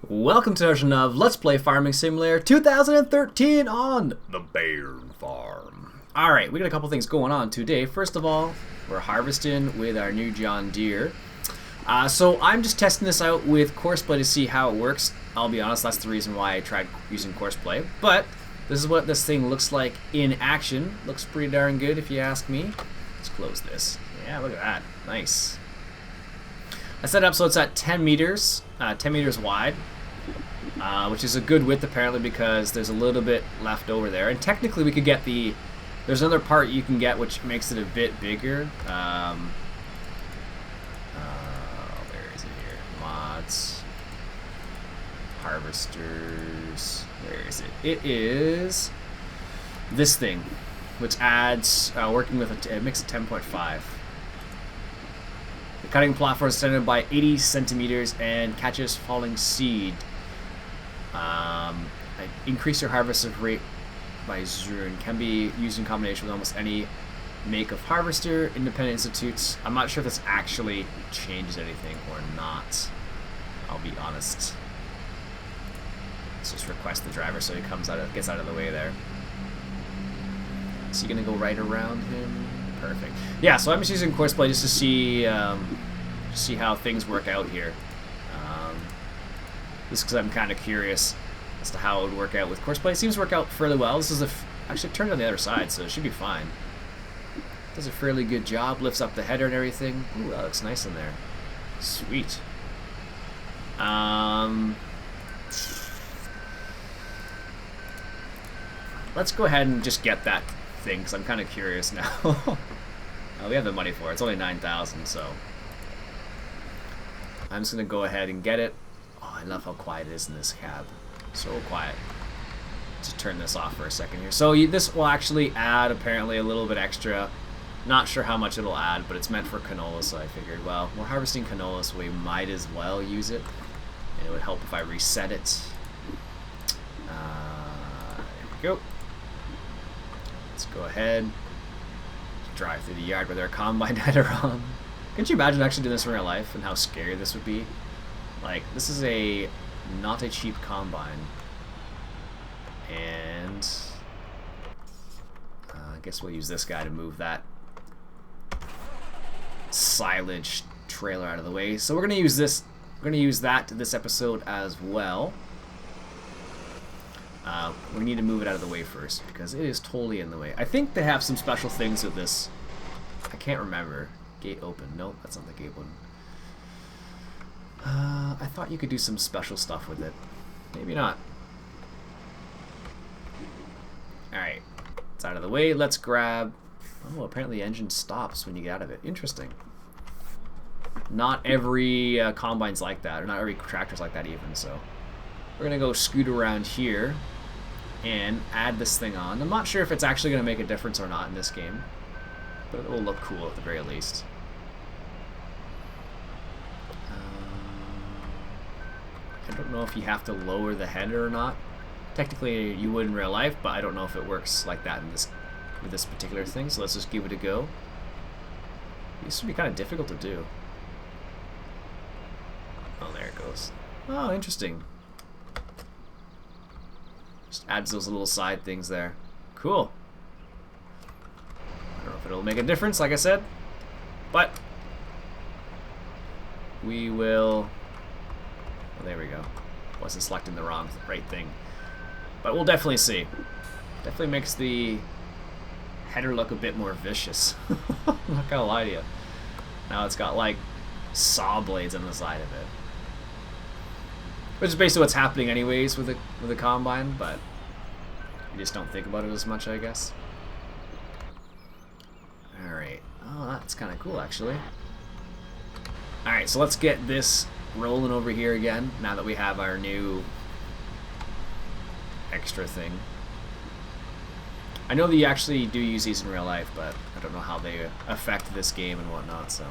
Welcome to the version of Let's Play Farming Simulator 2013 on the Bairn Farm. Alright, we got a couple things going on today. First of all, we're harvesting with our new John Deere. So I'm just testing this out with Courseplay to see how it works. I'll be honest, that's the reason why I tried using Courseplay. But this is what this thing looks like in action. Looks pretty darn good if you ask me. Let's close this. Yeah, look at that. Nice. I set it up so it's at 10 meters wide, which is a good width apparently because there's a little bit left over there. And technically we could get there's another part you can get which makes it a bit bigger. Where is it here? Mods, harvesters, where is it? It is this thing, which adds, working with it makes it 10.5. The cutting platform is extended by 80 centimeters and catches falling seed. Increase your harvest rate by 0 and can be used in combination with almost any make of harvester. Independent institutes. I'm not sure if this actually changes anything or not. I'll be honest. Let's just request the driver so he gets out of the way there. Is he gonna go right around him? Perfect. Yeah, so I'm just using Courseplay just to see how things work out here. Just because I'm kind of curious as to how it would work out with Courseplay. It seems to work out fairly well. This is actually turned on the other side, so it should be fine. Does a fairly good job. Lifts up the header and everything. Ooh, that looks nice in there. Sweet. Let's go ahead and just get that thing because I'm kind of curious now. We have the money for it. It's only 9,000, so I'm just gonna go ahead and get it. Oh, I love how quiet it is in this cab. So quiet. Just turn this off for a second here. So this will actually add apparently a little bit extra. Not sure how much it'll add, but it's meant for canola, so I figured, well, we're harvesting canola, so we might as well use it. And it would help if I reset it. There we go. Let's go ahead. Drive through the yard with our combine header on. Could you imagine actually doing this in real life and how scary this would be? Like, this is not a cheap combine. And I guess we'll use this guy to move that silage trailer out of the way. So we're gonna use this. We're gonna use that to this episode as well. We need to move it out of the way first because it is totally in the way. I think they have some special things with this. I can't remember. Gate open. Nope, that's not the gate one. I thought you could do some special stuff with it. Maybe not. Alright. It's out of the way. Let's grab... Oh, apparently the engine stops when you get out of it. Interesting. Not every combine's like that, or not every tractor's like that even, so... We're gonna go scoot around here and add this thing on. I'm not sure if it's actually gonna make a difference or not in this game, but it will look cool at the very least. I don't know if you have to lower the header or not. Technically you would in real life, but I don't know if it works like that with this particular thing, so let's just give it a go. This would be kind of difficult to do. Oh, there it goes. Oh, interesting. Just adds those little side things there. Cool. I don't know if it'll make a difference, like I said, but we will... Oh, there we go. Wasn't selecting the right thing. But we'll definitely see. Definitely makes the header look a bit more vicious. I'm not gonna lie to you. Now it's got like saw blades on the side of it. Which is basically what's happening anyways with the combine, but you just don't think about it as much, I guess. Alright. Oh, that's kinda cool actually. Alright, so let's get this rolling over here again now that we have our new extra thing. I know that you actually do use these in real life, but I don't know how they affect this game and whatnot, so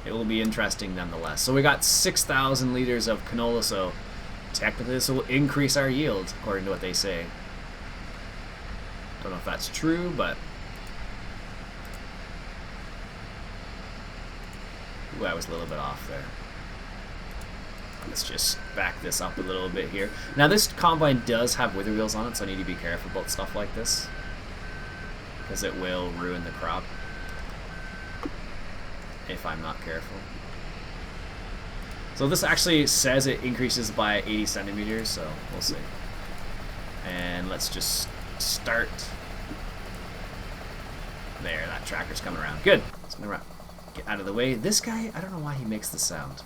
it will be interesting nonetheless. So we got 6,000 liters of canola, so technically this will increase our yield according to what they say. Don't know if that's true, but ooh, I was a little bit off there. Let's just back this up a little bit here. Now this combine does have wither wheels on it, so I need to be careful about stuff like this, because it will ruin the crop if I'm not careful. So this actually says it increases by 80 centimeters, so we'll see. And let's just start. There, that tractor's coming around. Good. It's gonna get out of the way. This guy, I don't know why he makes the sound.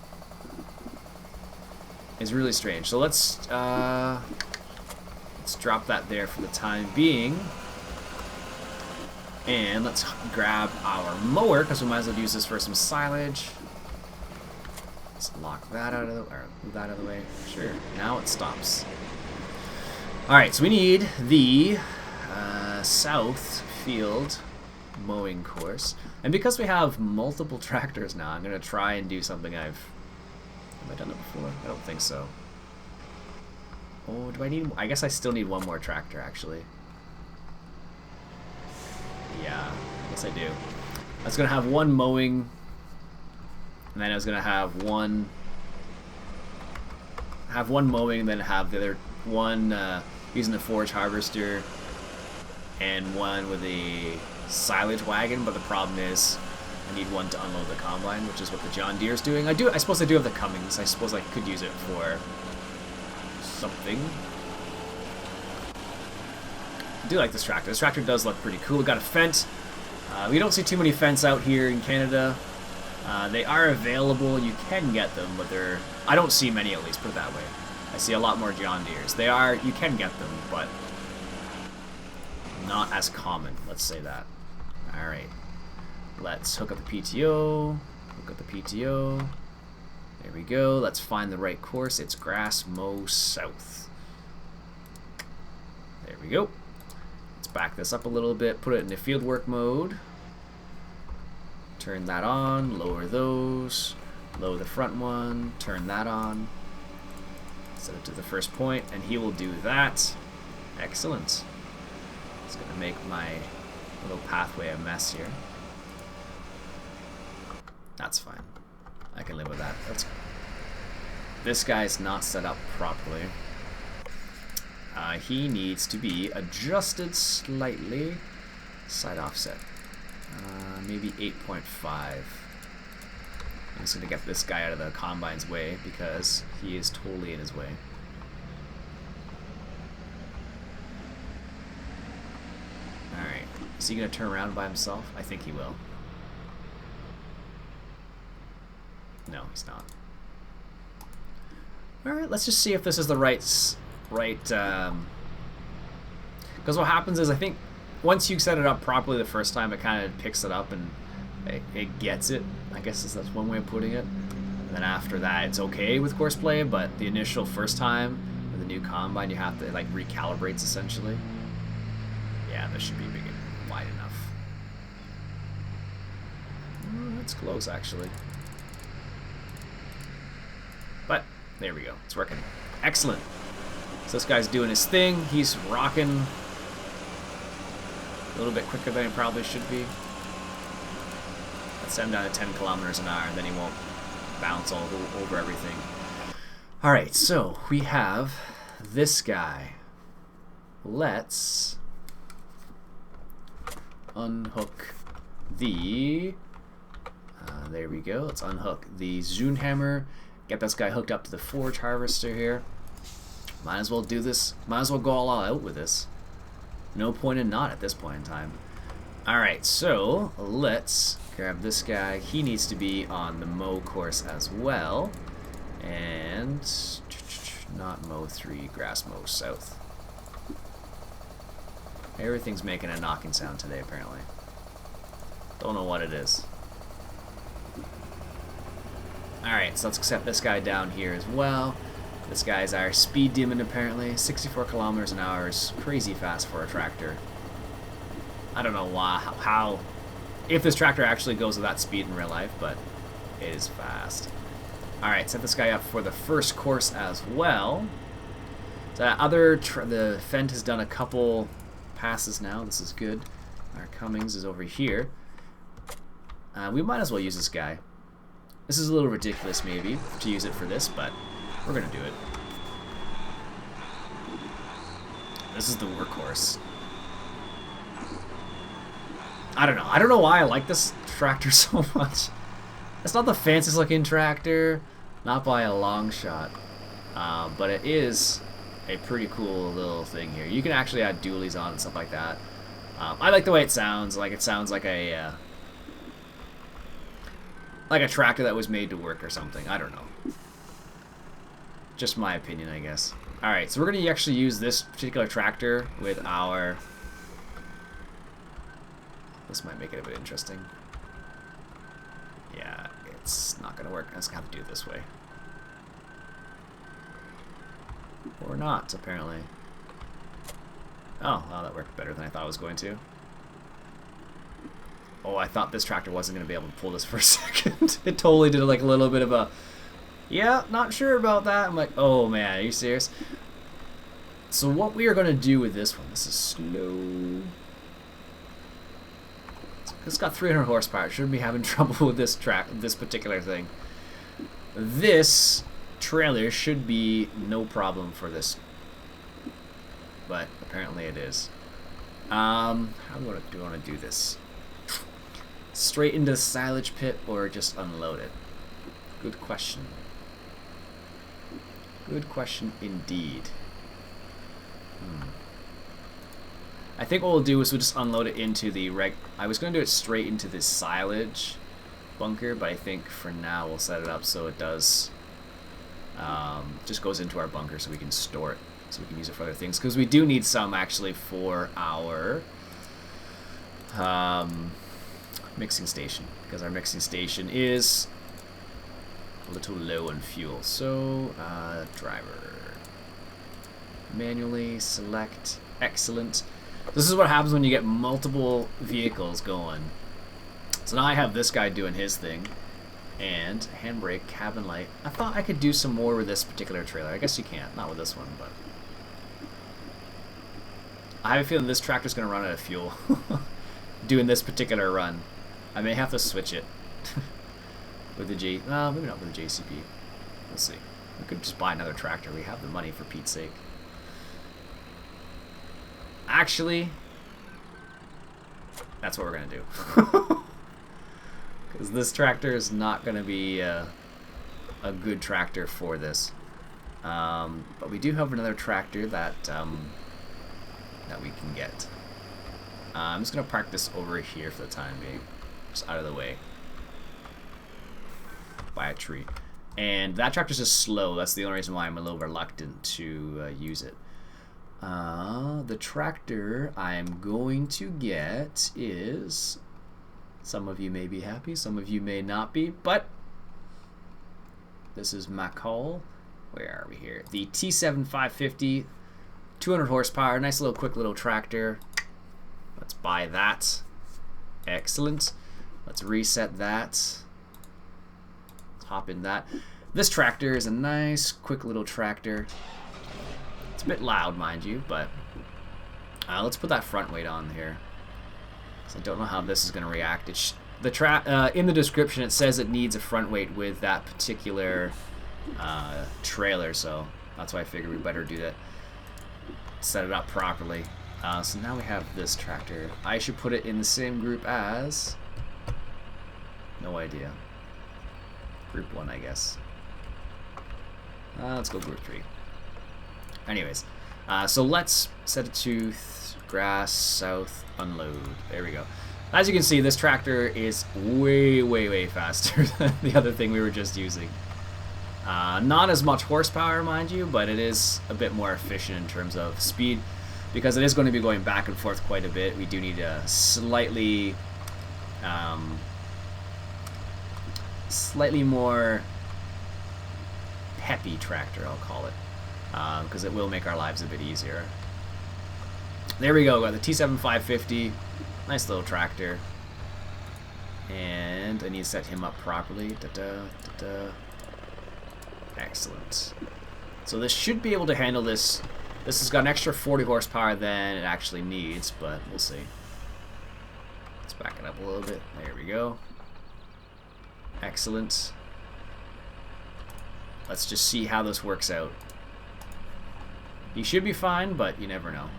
It's really strange. So let's drop that there for the time being. And let's grab our mower, because we might as well use this for some silage. Let's lock that out of the, or move that out of the way. Sure. Now it stops. Alright, so we need the south field mowing course. And because we have multiple tractors now, I'm going to try and do something have I done it before? I don't think so. Oh, do I need... I guess I still need one more tractor, actually. Yeah, I guess I do. I was going to have one mowing, and then I was going to have one mowing, and then have the other one using the forage harvester, and one with a silage wagon, but the problem is I need one to unload the combine, which is what the John Deere's doing. I suppose I do have the Cummings. I suppose I could use it for something. I do like this tractor. This tractor does look pretty cool. We got a fence. We don't see too many fence out here in Canada. They are available. You can get them, but they're... I don't see many, at least, put it that way. I see a lot more John Deere's. They are... You can get them, but not as common. Let's say that. All right. Let's hook up the PTO. Hook up the PTO. There we go. Let's find the right course. It's grass mow south. There we go. Let's back this up a little bit. Put it into fieldwork mode. Turn that on. Lower those. Lower the front one. Turn that on. Set it to the first point, and he will do that. Excellent. It's going to make my little pathway a mess here. That's fine. I can live with that. This guy's not set up properly. He needs to be adjusted slightly. Side offset. Maybe 8.5. I'm just going to get this guy out of the combine's way because he is totally in his way. Alright. Is he going to turn around by himself? I think he will. No, he's not. Alright, let's just see if this is the right because what happens is I think once you set it up properly the first time, it kind of picks it up and it gets it. I guess that's one way of putting it. And then after that, it's okay with course play, but the initial first time with the new combine, you have to like recalibrate essentially. Yeah, this should be big and wide enough. It's close actually. But there we go. It's working. Excellent. So this guy's doing his thing. He's rocking a little bit quicker than he probably should be. Let's send him down to 10 kilometers an hour, and then he won't bounce all over everything. Alright, so we have this guy. Let's unhook the... there we go. Let's unhook the Zune hammer. Get this guy hooked up to the forage harvester here. Might as well do this. Might as well go all out with this. No point in not at this point in time. Alright, so let's grab this guy. He needs to be on the mow course as well. And not mow 3, grass mow south. Everything's making a knocking sound today apparently. Don't know what it is. Alright, so let's accept this guy down here as well. This guy's our speed demon apparently. 64 kilometers an hour is crazy fast for a tractor. I don't know why, how, if this tractor actually goes at that speed in real life, but it is fast. Alright, set this guy up for the first course as well. So the Fendt has done a couple passes now. This is good. Our Cummings is over here. We might as well use this guy. This is a little ridiculous maybe to use it for this, but We're gonna do it. This is the workhorse. I don't know. I don't know why I like this tractor so much. It's not the fanciest looking tractor, not by a long shot, but it is a pretty cool little thing here. You can actually add dualies on and stuff like that. I like the way it sounds. Like, it sounds like a tractor that was made to work or something. I don't know. Just my opinion, I guess. Alright, so we're going to actually use this particular tractor with our... This might make it a bit interesting. Yeah, it's not going to work. I'm just going to have to do it this way. Or not, apparently. Oh, well, that worked better than I thought it was going to. Oh, I thought this tractor wasn't going to be able to pull this for a second. It totally did like a little bit of a... Yeah, not sure about that. I'm like, oh man, are you serious? So what we are going to do with this one, this is slow. It's got 300 horsepower. Shouldn't be having trouble with this particular thing. This trailer should be no problem for this, but apparently it is. How do I want to do this? Straight into the silage pit or just unload it? Good question. Good question indeed. I think what we'll do is we'll just unload it into the I was going to do it straight into this silage bunker, but I think for now we'll set it up so it does just goes into our bunker so we can store it, so we can use it for other things, because we do need some actually for our mixing station, because our mixing station is a little low on fuel. So driver, manually select, excellent. This is what happens when you get multiple vehicles going. So now I have this guy doing his thing, and handbrake, cabin light. I thought I could do some more with this particular trailer. I guess you can't, not with this one, but I have a feeling this tractor's going to run out of fuel doing this particular run. I may have to switch it with the no, maybe not with the JCB. We'll see. We could just buy another tractor. We have the money, for Pete's sake. Actually, that's what we're going to do. Because this tractor is not going to be a good tractor for this. But we do have another tractor that that we can get. I'm just going to park this over here for the time being. Just out of the way. By a tree. And that tractor's just slow. That's the only reason why I'm a little reluctant to use it. The tractor I'm going to get is... Some of you may be happy, some of you may not be, but this is my call. Where are we here? The T7550, 200 horsepower, nice little quick little tractor. Let's buy that. Excellent. Let's reset that. Let's hop in that. This tractor is a nice quick little tractor. It's a bit loud, mind you, but let's put that front weight on here. So I don't know how this is going to react. In the description it says it needs a front weight with that particular trailer, so that's why I figured we better do that. Set it up properly. So now we have this tractor. I should put it in the same group as... No idea. Group 1, I guess. Let's go group 3. Anyways, so let's set it to grass, south, unload. There we go. As you can see, this tractor is way, way, way faster than the other thing we were just using. Not as much horsepower, mind you, but it is a bit more efficient in terms of speed, because it is going to be going back and forth quite a bit. We do need a slightly more peppy tractor, I'll call it, because it will make our lives a bit easier. There we go, got the T7550, nice little tractor, and I need to set him up properly. Excellent. So this should be able to handle this. This has got an extra 40 horsepower than it actually needs, but we'll see. Let's back it up a little bit. There we go. Excellent. Let's just see how this works out. He should be fine, but you never know.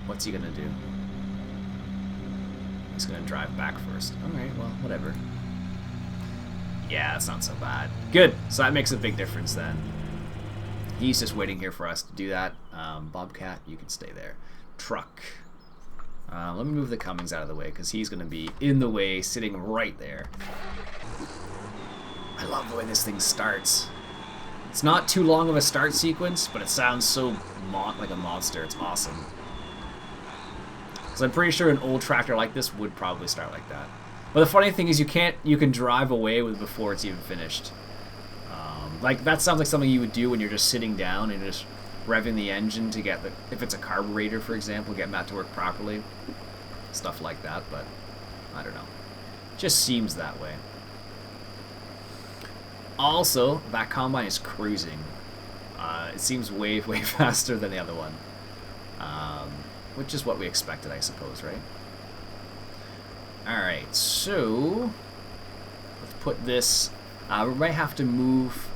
What's he gonna do? He's gonna drive back first. Alright, well, whatever. Yeah, that's not so bad. Good. So that makes a big difference then. He's just waiting here for us to do that. Bobcat, you can stay there. Truck. Let me move the Cummings out of the way because he's going to be in the way, sitting right there. I love the way this thing starts. It's not too long of a start sequence, but it sounds so like a monster. It's awesome. So I'm pretty sure an old tractor like this would probably start like that. But the funny thing is you can drive away with before it's even finished. Like that sounds like something you would do when you're just sitting down and just revving the engine to get the, if it's a carburetor for example, getting that to work properly. Stuff like that, but I don't know. Just seems that way. Also, that combine is cruising. It seems way faster than the other one. Which is what we expected, I suppose, right? Alright, so let's put this. We might have to move.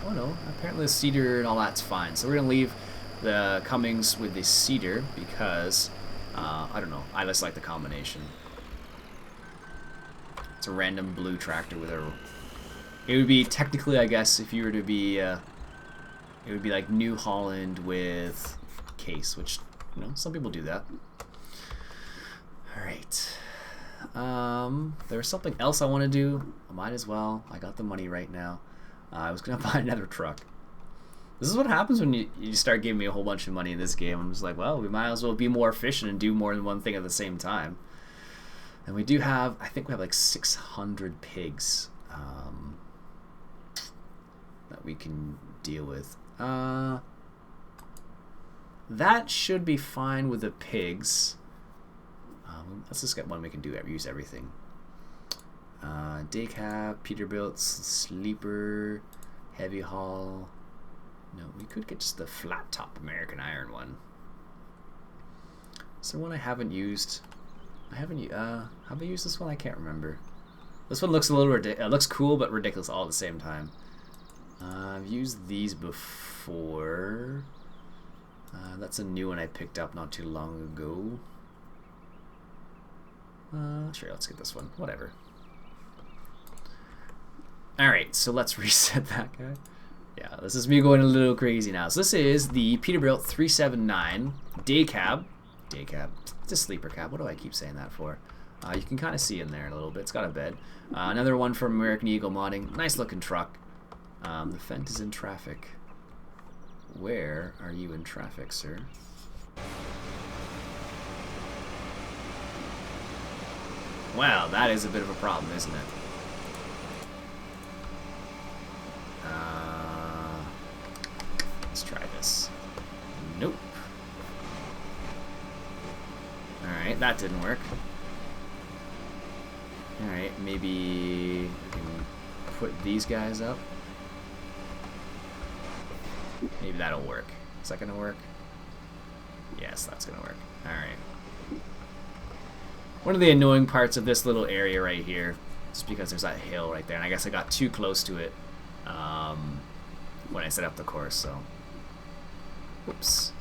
Oh no, apparently the cedar and all that's fine. So we're going to leave the Cummings with the cedar because, I don't know, I just like the combination. It's a random blue tractor with a... It would be technically, I guess, if you were to be, it would be like New Holland with case, which, you know, some people do that. Alright. There was something else I want to do. I might as well. I got the money right now. I was going to buy another truck. This is what happens when you start giving me a whole bunch of money in this game. I'm just like, well, we might as well be more efficient and do more than one thing at the same time. And we do have, I think we have like 600 pigs that we can deal with. That should be fine with the pigs. Let's just get one we can use everything. Day cab, Peterbilt, sleeper, heavy haul. No, we could get just the flat top American Iron one. Is there one I haven't used? Have I used this one? I can't remember. This one looks a little ridiculous. Looks cool but ridiculous all at the same time. I've used these before. That's a new one I picked up not too long ago. Sure, let's get this one. Whatever. Alright, so let's reset that guy. Yeah, this is me going a little crazy now. So this is the Peterbilt 379 day cab. Day cab. It's a sleeper cab. What do I keep saying that for? You can kind of see in there a little bit. It's got a bed. Another one from American Eagle Modding. Nice looking truck. The Fent is in traffic. Where are you in traffic, sir? Wow, that is a bit of a problem, isn't it? Let's try this. Nope. Alright, that didn't work. Alright, maybe we can put these guys up. Maybe that'll work. Is that gonna work? Yes, that's gonna work. Alright. One of the annoying parts of this little area right here, just because there's that hill right there, and I guess I got too close to it when I set up the course, so. Whoops.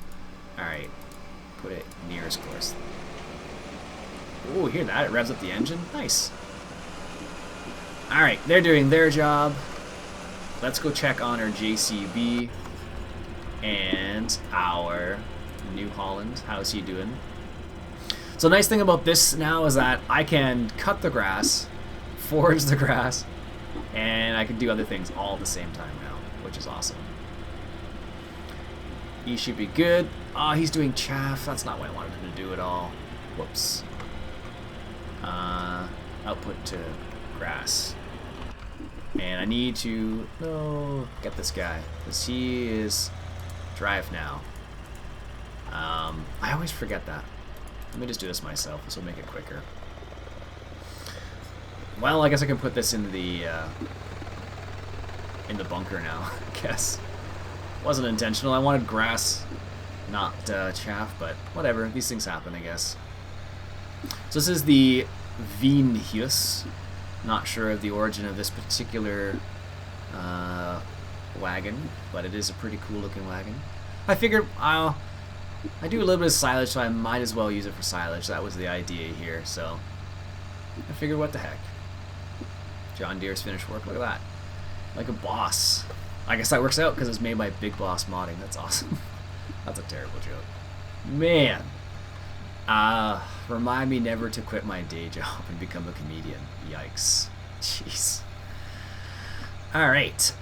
Alright. Put it near his course. Ooh, hear that? It revs up the engine? Nice. Alright, they're doing their job. Let's go check on our JCB and our New Holland. How's he doing? So the nice thing about this now is that I can cut the grass, forage the grass, and I can do other things all at the same time now, which is awesome. He should be good. Oh, he's doing chaff. That's not what I wanted him to do at all. Whoops. Output to grass. And I need to get this guy, because he is drive now. I always forget that. Let me just do this myself. This will make it quicker. Well, I guess I can put this in the bunker now, I guess. Wasn't intentional. I wanted grass, not chaff, but whatever. These things happen, I guess. So this is the Vinhus. Not sure of the origin of this particular wagon, but it is a pretty cool looking wagon. I figured I do a little bit of silage, so I might as well use it for silage. That was the idea here, so I figured what the heck. John Deere's finished work, look at that. Like a boss. I guess that works out because it's made by Big Boss Modding. That's awesome. That's a terrible joke. Man. Remind me never to quit my day job and become a comedian. Yikes. Jeez. Alright.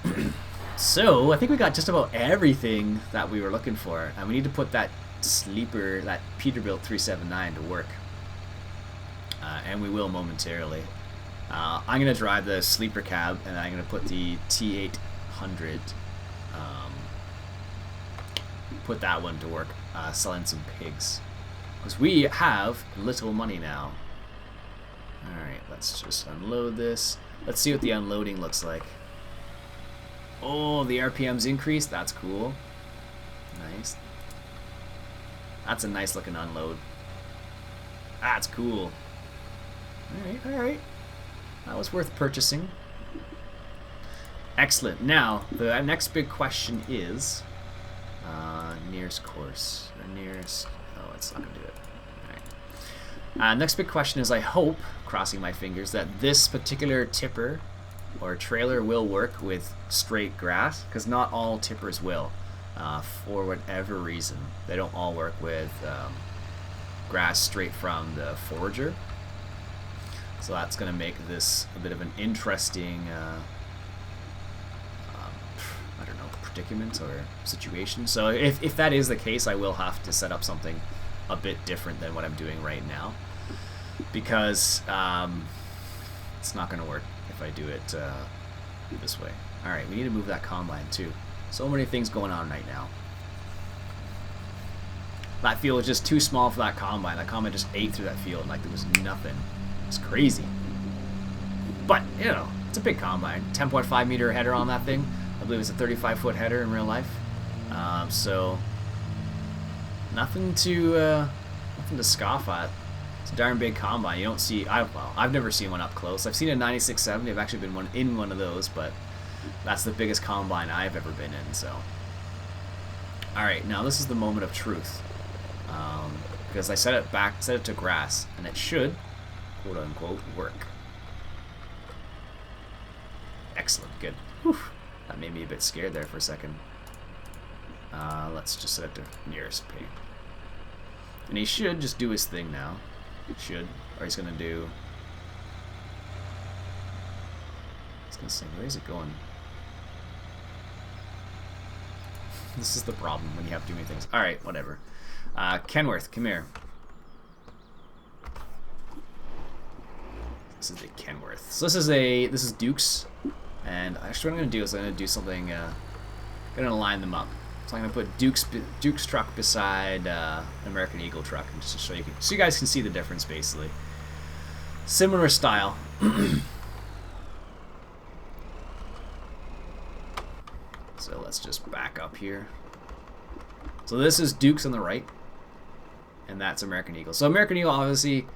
So, I think we got just about everything that we were looking for. And we need to put that sleeper, that Peterbilt 379 to work. And we will momentarily. I'm going to drive the sleeper cab, and I'm going to put the T800, put that one to work, selling some pigs. Because we have little money now. Alright, let's just unload this. Let's see what the unloading looks like. Oh, the RPM's increased. That's cool. Nice. That's a nice looking unload. That's cool. Alright, alright. That was worth purchasing. Excellent. Now, the next big question is nearest course. Or nearest... Oh, it's not going to do it. Alright. Next big question is, I hope, crossing my fingers, that this particular tipper or trailer will work with straight grass, because not all tippers will. For whatever reason. They don't all work with grass straight from the forager. So that's going to make this a bit of an interesting, I don't know, predicament or situation. So if that is the case, I will have to set up something a bit different than what I'm doing right now. Because it's not going to work if I do it this way. Alright, we need to move that combine too. So many things going on right now. That field was just too small for that combine. That combine just ate through that field like there was nothing. It's crazy. But, you know, it's a big combine. 10.5 meter header on that thing. I believe it's a 35-foot header in real life. So, nothing to scoff at. It's a darn big combine. You don't see... well, I've never seen one up close. I've seen a 9670. I've actually been in one of those, but that's the biggest combine I've ever been in, so... Alright, now this is the moment of truth. Because I set it to grass, and it should... quote unquote work. Excellent, good. Whew. That made me a bit scared there for a second. Let's just set it to nearest pay. And he should just do his thing now. Should. Or he's gonna do... He's gonna say, where is it going? This is the problem when you have too many things. Alright, whatever. Kenworth, come here. This is the Kenworth. So this is Duke's, and actually what I'm gonna do is I'm gonna do something. I'm gonna line them up. So I'm gonna put Duke's truck beside an American Eagle truck, and just to show you, so you guys can see the difference basically. Similar style. So let's just back up here. So this is Duke's on the right, and that's American Eagle. So American Eagle obviously.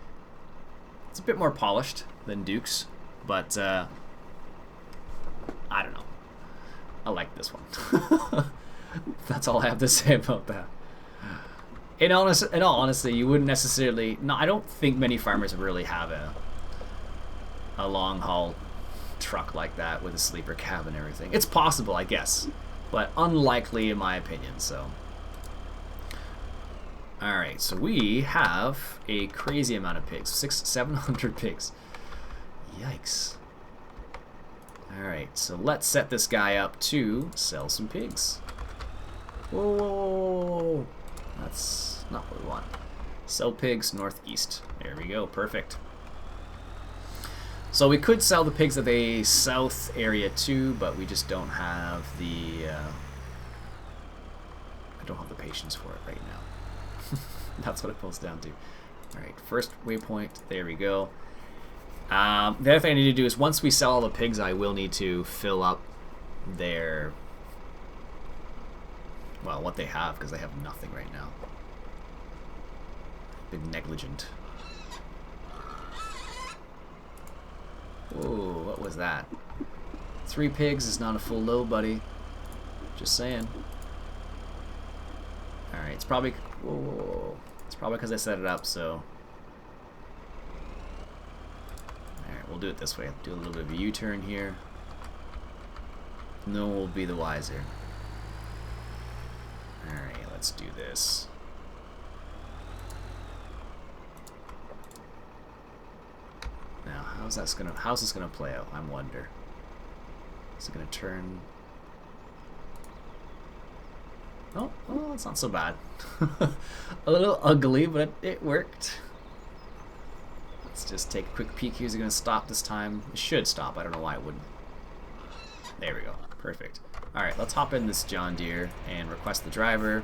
It's a bit more polished than Duke's, but I don't know. I like this one. That's all I have to say about that. In all honesty, you wouldn't necessarily... No, I don't think many farmers really have a long haul truck like that with a sleeper cab and everything. It's possible, I guess, but unlikely in my opinion. So, all right, so we have a crazy amount of pigs, 700 pigs. Yikes. All right, so let's set this guy up to sell some pigs. Whoa, that's not what we want. Sell pigs northeast. There we go, perfect. So we could sell the pigs at the south area too, but we just don't have the I don't have the patience for it right now. That's what it boils down to. Alright, first waypoint, there we go. The other thing I need to do is once we sell all the pigs, I will need to fill up their, well, what they have, because they have nothing right now. Been negligent. Whoa, what was that? 3 pigs is not a full load, buddy. Just saying. Alright, it's probably... Whoa. It's probably because I set it up, so... Alright, we'll do it this way. Do a little bit of a U-turn here. No one will be the wiser. Alright, let's do this. Now, how's this gonna play out? I wonder. Is it gonna turn? Oh, well, it's not so bad. A little ugly, but it worked. Let's just take a quick peek here. Is it gonna stop this time? It should stop. I don't know why it wouldn't. There we go. Perfect. Alright, let's hop in this John Deere and request the driver.